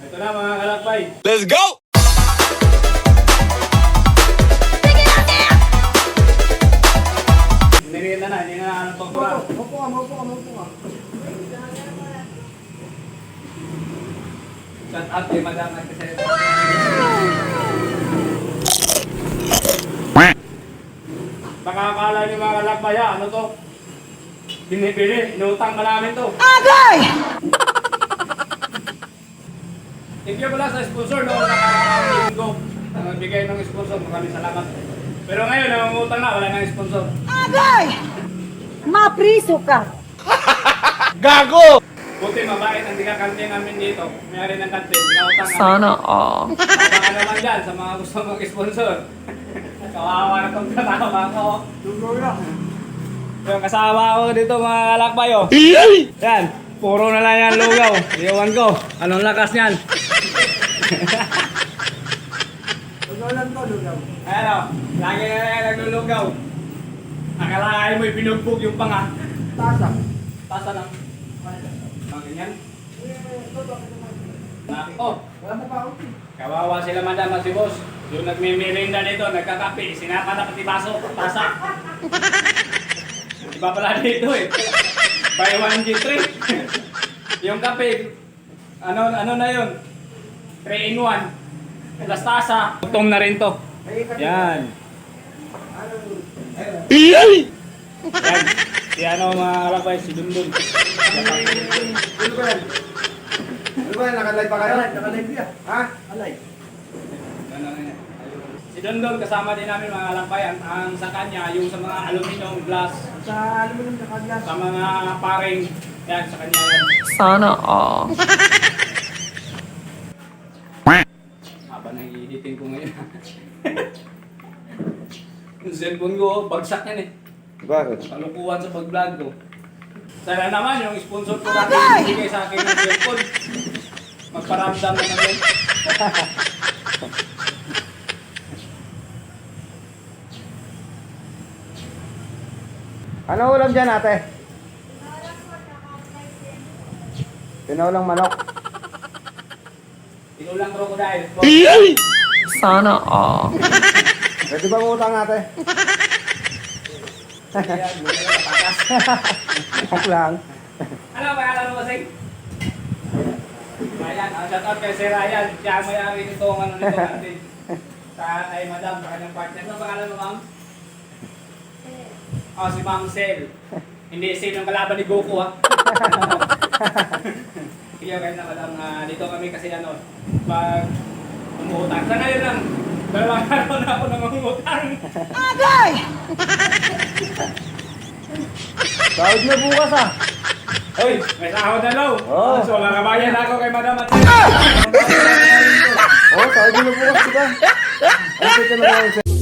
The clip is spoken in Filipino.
Ito na mga kalakbay. Let's go! Niriyan na, hindi na anong pagpura. Maupo ka. Shut up kay Madam Nagkasaya. Baka akala niyo mga kalakbay, ano to? Binibili, inutang ka namin to. Agay! Thank you pala sa sponsor, no? Nakakaamin ko. Nagbigay ng sponsor, maraming salamat. Pero ngayon, nangungutang na, wala nang sponsor. Agay! Mapriso ka! Gago! Buti mabait ang digakante namin dito. Mayroon ng kante, nautang namin. Sana all. Baka naman dyan sa mga gusto mag-sponsor. Kawawa na itong kasama ko. Lugaw lang. Yung kasama ko dito mga kalakbay, oh. Yan, puro na lang yan lugaw. Iwan ko, anong lakas niyan? Lugaw lang to, lugaw. Ayan o, lagi na yan naglulugaw. Akalain mo ibinugbog yung panga. Tasa. Tasa lang. Mga ganyan. Oh, Wala na pa ako. kawawa sila madam at si boss. Yung nagmimirinda dito, nagkakape, sinapa na pati baso, tasa. Iba pala dito eh. Buy 1 G3. Yung kape, ano na yun? 3 in 1. Plus tasa. Gutom na rin to. Yan. Yan. Si ano mga kalakbay, si Dundun. Ano ba yan? Ano ba yan? Nakalive pa kayo? Nakalive yan. Ha? Alive. Si Dundun kasama din namin mga kalakbay. Ang sa kanya, yung sa mga aluminum glass, Sa aluminum na kaglas. sa mga paring, yan sa kanya yan. Sana all. Haba na i-editin ko ngayon. Yung cellphone ko, bagsak yan eh. Bakit? Kalukuhan sa pag-vlog ko. Sana naman yung sponsor ko natin ibigay sa akin ng cellphone. Magparamdam na naman. Ano ulam dyan, ate? Tinolang manok. Inulang crocodile. Sana all. Pwede ba utang, ate? Ayan, buhay na patakas. Joke lang. Ano ba alam mo Sing? Ryan, shout out kay si Ryan. Siya ang may-ari nito ang ano nito natin. Sa kay Madam, sa kanyang partner. Ano ba alam mo, ma'am? Oh, si Ma'am Sel. Hindi Sel yung kalaban ni Goku, ha? Kaya kayo na Madam, dito kami kasi ano, pag umutang. Sa ngayon lang, 2 araw na ako nangungutang. Agay! Sahod na bukas, ah. Hoy, may sahod na daw. Oh. So, nakabayan ako kay Madam at Sel. Oh, sahod na bukas, diba? Ay, pwede na ba